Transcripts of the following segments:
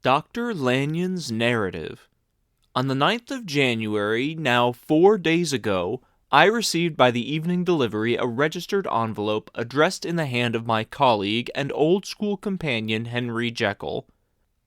Dr. Lanyon's Narrative. On the 9th of January, now 4 days ago, I received by the evening delivery a registered envelope addressed in the hand of my colleague and old school companion Henry Jekyll.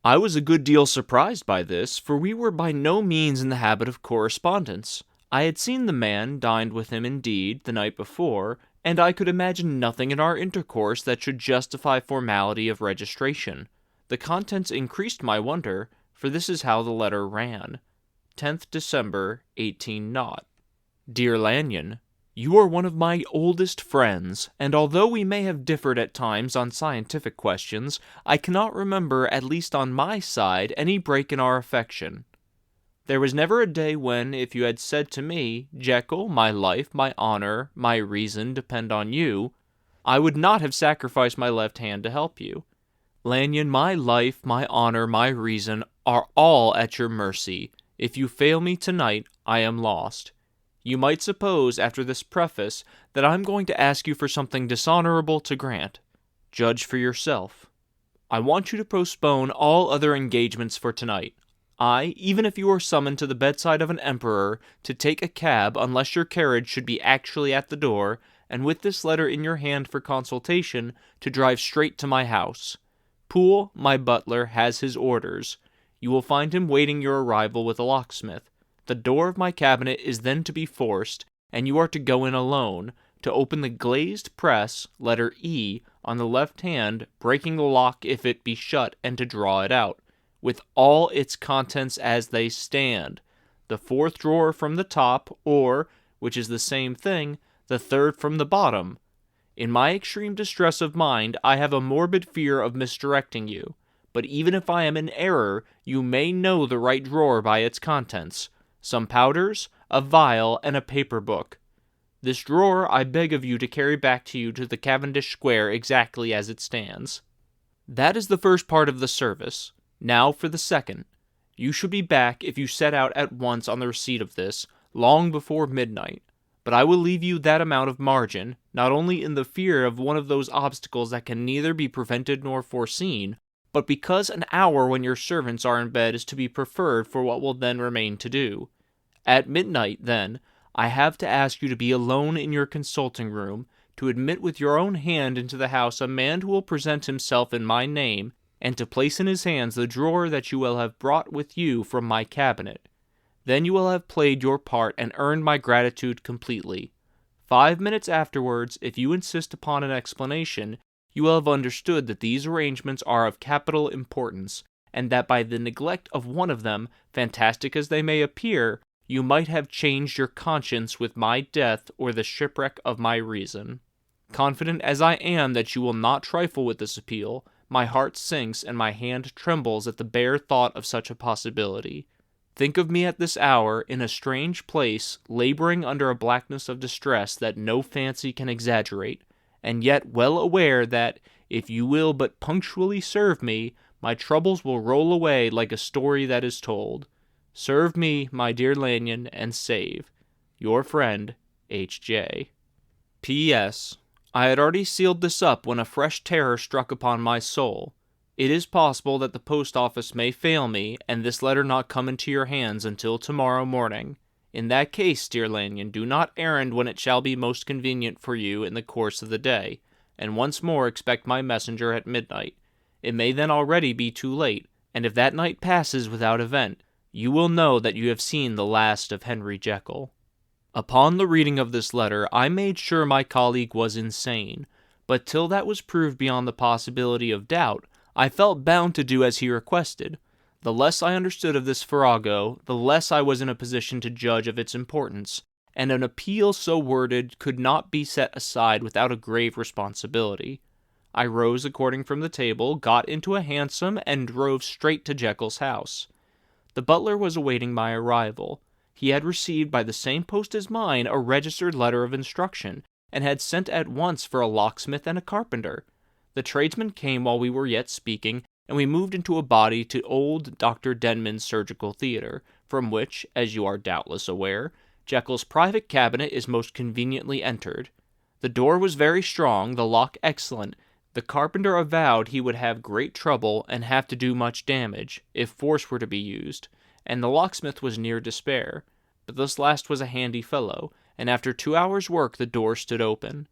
I was a good deal surprised by this, for we were by no means in the habit of correspondence. I had seen the man, dined with him indeed, the night before, and I could imagine nothing in our intercourse that should justify formality of registration. The contents increased my wonder, for this is how the letter ran. 10th December, 18 Dear Lanyon, you are one of my oldest friends, and although we may have differed at times on scientific questions, I cannot remember, at least on my side, any break in our affection. There was never a day when, if you had said to me, Jekyll, my life, my honor, my reason depend on you, I would not have sacrificed my left hand to help you. Lanyon, my life, my honor, my reason are all at your mercy. If you fail me tonight, I am lost. You might suppose, after this preface, that I am going to ask you for something dishonorable to grant. Judge for yourself. I want you to postpone all other engagements for tonight. Even if you are summoned to the bedside of an emperor, to take a cab unless your carriage should be actually at the door, and with this letter in your hand for consultation, to drive straight to my house. Poole, my butler, has his orders. You will find him waiting your arrival with a locksmith. The door of my cabinet is then to be forced, and you are to go in alone, to open the glazed press, letter E, on the left hand, breaking the lock if it be shut, and to draw it out, with all its contents as they stand, the fourth drawer from the top, or, which is the same thing, the third from the bottom. In my extreme distress of mind, I have a morbid fear of misdirecting you, but even if I am in error, you may know the right drawer by its contents, some powders, a vial, and a paper book. This drawer I beg of you to carry back to you to the Cavendish Square exactly as it stands. That is the first part of the service. Now for the second. You should be back, if you set out at once on the receipt of this, long before midnight. But I will leave you that amount of margin, not only in the fear of one of those obstacles that can neither be prevented nor foreseen, but because an hour when your servants are in bed is to be preferred for what will then remain to do. At midnight, then, I have to ask you to be alone in your consulting room, to admit with your own hand into the house a man who will present himself in my name, and to place in his hands the drawer that you will have brought with you from my cabinet. Then you will have played your part and earned my gratitude completely. 5 minutes afterwards, if you insist upon an explanation, you will have understood that these arrangements are of capital importance, and that by the neglect of one of them, fantastic as they may appear, you might have changed your conscience with my death or the shipwreck of my reason. Confident as I am that you will not trifle with this appeal, my heart sinks and my hand trembles at the bare thought of such a possibility. Think of me at this hour, in a strange place, laboring under a blackness of distress that no fancy can exaggerate, and yet well aware that, if you will but punctually serve me, my troubles will roll away like a story that is told. Serve me, my dear Lanyon, and save. Your friend, H.J. P.S. I had already sealed this up when a fresh terror struck upon my soul. It is possible that the post office may fail me, and this letter not come into your hands until tomorrow morning. In that case, dear Lanyon, do not errand when it shall be most convenient for you in the course of the day, and once more expect my messenger at midnight. It may then already be too late, and if that night passes without event, you will know that you have seen the last of Henry Jekyll. Upon the reading of this letter, I made sure my colleague was insane, but till that was proved beyond the possibility of doubt, I felt bound to do as he requested. The less I understood of this farrago, the less I was in a position to judge of its importance, and an appeal so worded could not be set aside without a grave responsibility. I rose according from the table, got into a hansom, and drove straight to Jekyll's house. The butler was awaiting my arrival. He had received by the same post as mine a registered letter of instruction, and had sent at once for a locksmith and a carpenter. The tradesmen came while we were yet speaking, and we moved into a body to old Dr. Denman's surgical theatre, from which, as you are doubtless aware, Jekyll's private cabinet is most conveniently entered. The door was very strong, the lock excellent, The carpenter avowed he would have great trouble and have to do much damage, if force were to be used, and the locksmith was near despair. But this last was a handy fellow, and after 2 hours' work the door stood open.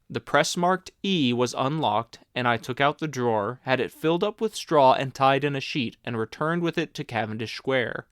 The press marked E was unlocked, and I took out the drawer, had it filled up with straw and tied in a sheet, and returned with it to Cavendish Square.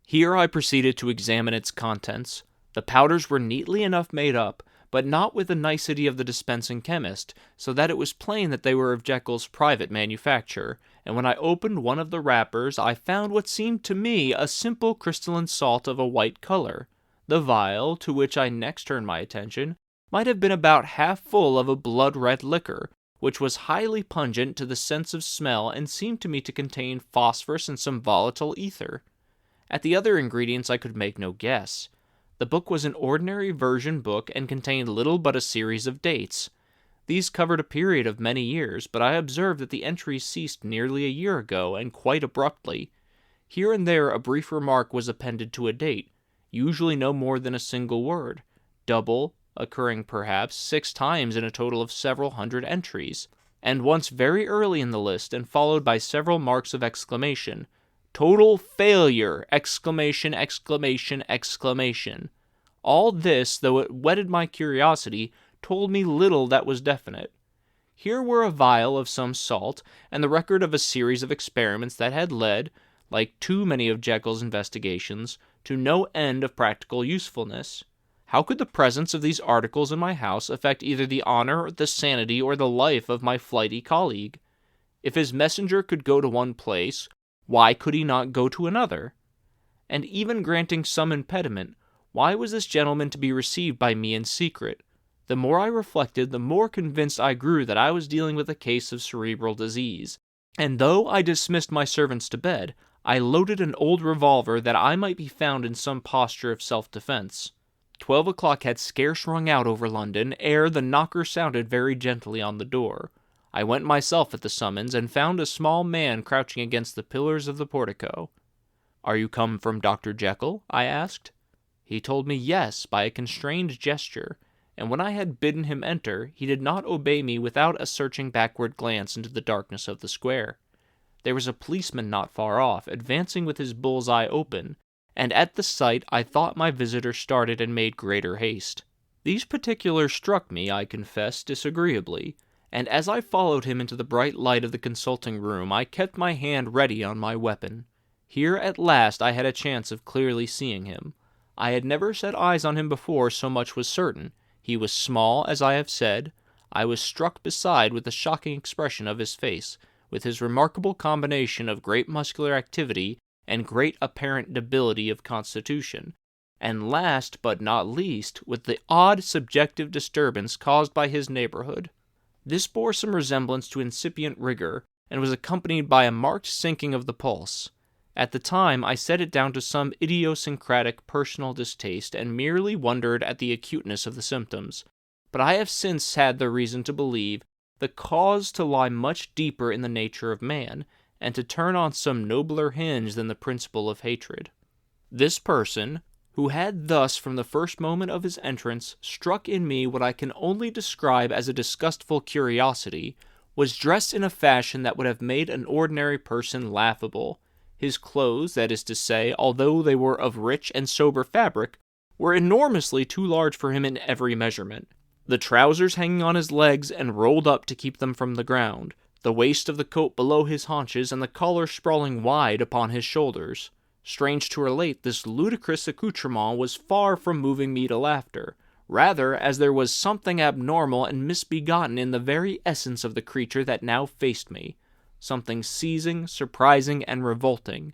Here I proceeded to examine its contents. The powders were neatly enough made up, but not with the nicety of the dispensing chemist, so that it was plain that they were of Jekyll's private manufacture, and when I opened one of the wrappers I found what seemed to me a simple crystalline salt of a white color. The vial, to which I next turned my attention, might have been about half full of a blood-red liquor, which was highly pungent to the sense of smell and seemed to me to contain phosphorus and some volatile ether. At the other ingredients I could make no guess. The book was an ordinary version book and contained little but a series of dates. These covered a period of many years, but I observed that the entries ceased nearly a year ago and quite abruptly. Here and there a brief remark was appended to a date, usually no more than a single word, double, occurring perhaps 6 times in a total of several hundred entries, and once very early in the list and followed by several marks of exclamation. Total failure! Exclamation, exclamation, exclamation. All this, though it whetted my curiosity, told me little that was definite. Here were a vial of some salt, and the record of a series of experiments that had led, like too many of Jekyll's investigations, to no end of practical usefulness. How could the presence of these articles in my house affect either the honor, the sanity, or the life of my flighty colleague? If his messenger could go to one place, why could he not go to another? And even granting some impediment, why was this gentleman to be received by me in secret? The more I reflected, the more convinced I grew that I was dealing with a case of cerebral disease, and though I dismissed my servants to bed, I loaded an old revolver that I might be found in some posture of self-defense. 12 o'clock had scarce rung out over London ere the knocker sounded very gently on the door. I went myself at the summons, and found a small man crouching against the pillars of the portico. "Are you come from Dr. Jekyll?" I asked. He told me yes by a constrained gesture, and when I had bidden him enter, he did not obey me without a searching backward glance into the darkness of the square. There was a policeman not far off, advancing with his bull's eye open, and at the sight I thought my visitor started and made greater haste. These particulars struck me, I confess, disagreeably, and as I followed him into the bright light of the consulting room, I kept my hand ready on my weapon. Here at last I had a chance of clearly seeing him. I had never set eyes on him before, so much was certain. He was small, as I have said. I was struck beside with the shocking expression of his face, with his remarkable combination of great muscular activity and great apparent debility of constitution, and last but not least, with the odd subjective disturbance caused by his neighborhood. This bore some resemblance to incipient rigor, and was accompanied by a marked sinking of the pulse. At the time, I set it down to some idiosyncratic personal distaste, and merely wondered at the acuteness of the symptoms. But I have since had the reason to believe the cause to lie much deeper in the nature of man, and to turn on some nobler hinge than the principle of hatred. This person, who had thus from the first moment of his entrance struck in me what I can only describe as a disgustful curiosity, was dressed in a fashion that would have made an ordinary person laughable. His clothes, that is to say, although they were of rich and sober fabric, were enormously too large for him in every measurement. The trousers hanging on his legs and rolled up to keep them from the ground, the waist of the coat below his haunches, and the collar sprawling wide upon his shoulders. Strange to relate, this ludicrous accoutrement was far from moving me to laughter, rather as there was something abnormal and misbegotten in the very essence of the creature that now faced me, something seizing, surprising, and revolting.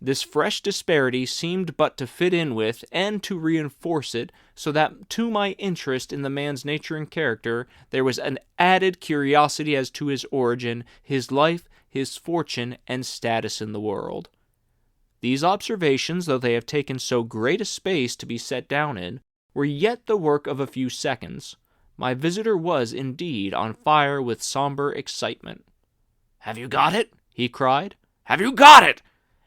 This fresh disparity seemed but to fit in with and to reinforce it, so that to my interest in the man's nature and character there was an added curiosity as to his origin, his life, his fortune, and status in the world. These observations, though they have taken so great a space to be set down in, were yet the work of a few seconds. My visitor was, indeed, on fire with somber excitement. "Have you got it?" he cried. "Have you got it?"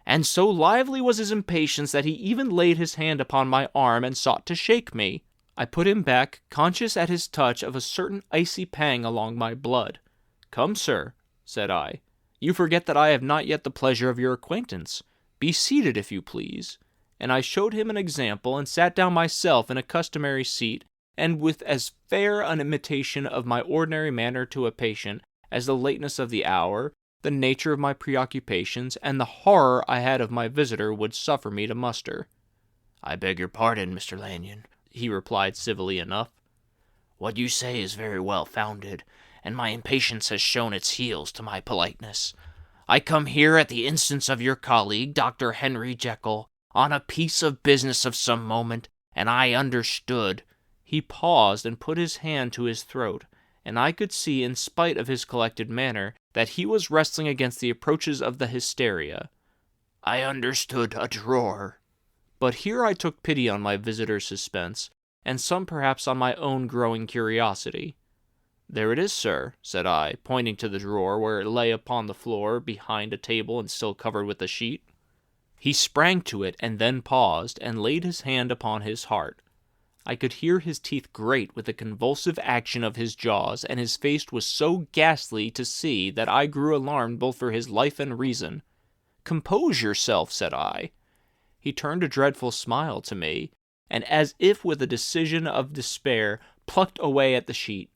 And so lively was his impatience that he even laid his hand upon my arm and sought to shake me. I put him back, conscious at his touch of a certain icy pang along my blood. "Come, sir," said I. "You forget that I have not yet the pleasure of your acquaintance. Be seated, if you please." And I showed him an example, and sat down myself in a customary seat, and with as fair an imitation of my ordinary manner to a patient as the lateness of the hour, the nature of my preoccupations, and the horror I had of my visitor would suffer me to muster. "I beg your pardon, Mr. Lanyon," he replied civilly enough. "What you say is very well founded, and my impatience has shown its heels to my politeness. I come here at the instance of your colleague, Dr. Henry Jekyll, on a piece of business of some moment, and I understood." He paused and put his hand to his throat, and I could see, in spite of his collected manner, that he was wrestling against the approaches of the hysteria. "I understood a drawer." But here I took pity on my visitor's suspense, and some perhaps on my own growing curiosity. "There it is, sir," said I, pointing to the drawer where it lay upon the floor behind a table and still covered with a sheet. He sprang to it, and then paused, and laid his hand upon his heart. I could hear his teeth grate with the convulsive action of his jaws, and his face was so ghastly to see that I grew alarmed both for his life and reason. "Compose yourself," said I. He turned a dreadful smile to me, and as if with a decision of despair, plucked away at the sheet.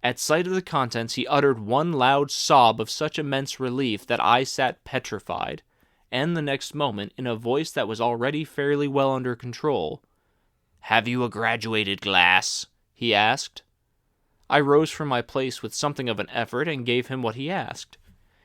At sight of the contents he uttered one loud sob of such immense relief that I sat petrified, and the next moment, in a voice that was already fairly well under control, "Have you a graduated glass?" he asked. I rose from my place with something of an effort and gave him what he asked.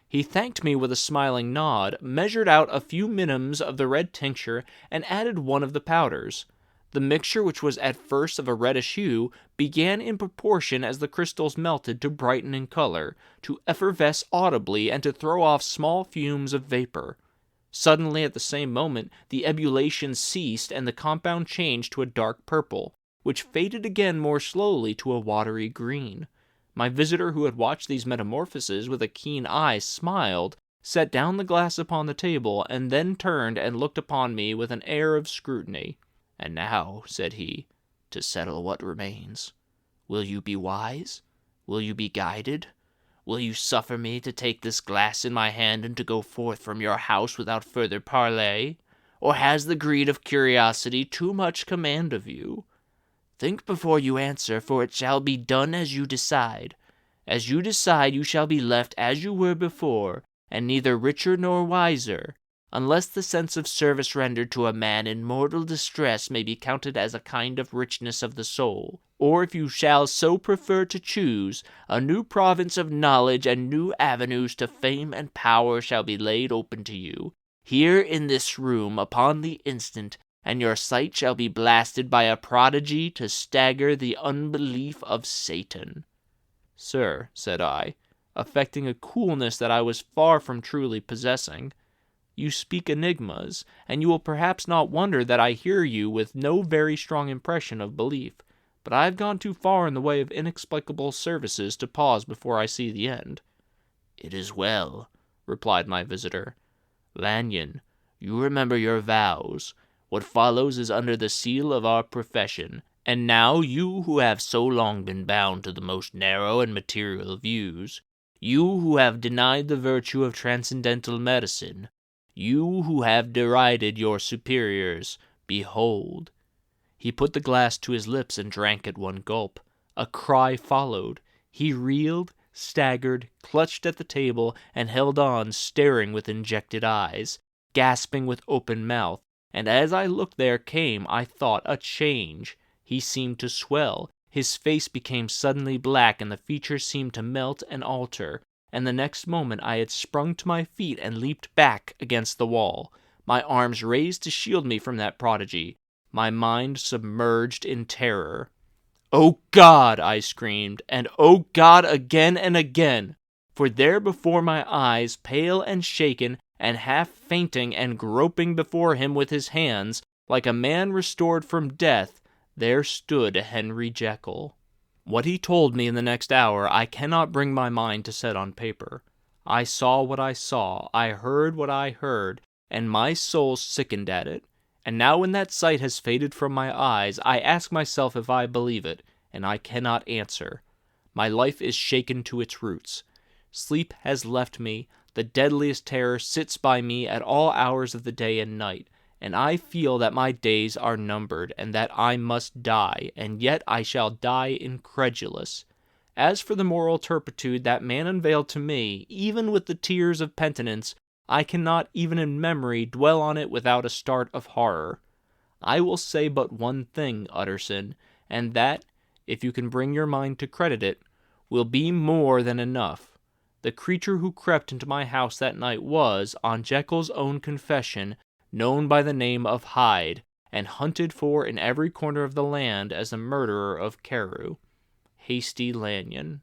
He thanked me with a smiling nod, measured out a few minims of the red tincture, and added one of the powders. The mixture, which was at first of a reddish hue, began in proportion as the crystals melted to brighten in color, to effervesce audibly, and to throw off small fumes of vapor. Suddenly, at the same moment, the ebullition ceased, and the compound changed to a dark purple, which faded again more slowly to a watery green. My visitor, who had watched these metamorphoses with a keen eye, smiled, set down the glass upon the table, and then turned and looked upon me with an air of scrutiny. "And now," said he, "to settle what remains. Will you be wise? Will you be guided? Will you suffer me to take this glass in my hand and to go forth from your house without further parley? Or has the greed of curiosity too much command of you? Think before you answer, for it shall be done as you decide. As you decide, you shall be left as you were before, and neither richer nor wiser, unless the sense of service rendered to a man in mortal distress may be counted as a kind of richness of the soul, or if you shall so prefer to choose, a new province of knowledge and new avenues to fame and power shall be laid open to you, here in this room, upon the instant, and your sight shall be blasted by a prodigy to stagger the unbelief of Satan." "Sir," said I, affecting a coolness that I was far from truly possessing, "you speak enigmas, and you will perhaps not wonder that I hear you with no very strong impression of belief, but I have gone too far in the way of inexplicable services to pause before I see the end." "It is well," replied my visitor. "Lanyon, you remember your vows. What follows is under the seal of our profession, and now you who have so long been bound to the most narrow and material views, you who have denied the virtue of transcendental medicine, you who have derided your superiors, behold." He put the glass to his lips and drank at one gulp. A cry followed. He reeled, staggered, clutched at the table, and held on, staring with injected eyes, gasping with open mouth, and as I looked there came, I thought, a change. He seemed to swell, his face became suddenly black, and the features seemed to melt and alter, and the next moment I had sprung to my feet and leaped back against the wall, my arms raised to shield me from that prodigy, my mind submerged in terror. "Oh God!" I screamed, and "Oh God!" again and again, for there before my eyes, pale and shaken, and half fainting and groping before him with his hands, like a man restored from death, there stood Henry Jekyll. What he told me in the next hour I cannot bring my mind to set on paper. I saw what I saw, I heard what I heard, and my soul sickened at it. And now when that sight has faded from my eyes, I ask myself if I believe it, and I cannot answer. My life is shaken to its roots. Sleep has left me, the deadliest terror sits by me at all hours of the day and night, and I feel that my days are numbered, and that I must die, and yet I shall die incredulous. As for the moral turpitude that man unveiled to me, even with the tears of penitence, I cannot even in memory dwell on it without a start of horror. I will say but one thing, Utterson, and that, if you can bring your mind to credit it, will be more than enough. The creature who crept into my house that night was, on Jekyll's own confession, known by the name of Hyde, and hunted for in every corner of the land as the murderer of Carew. Hasty Lanyon.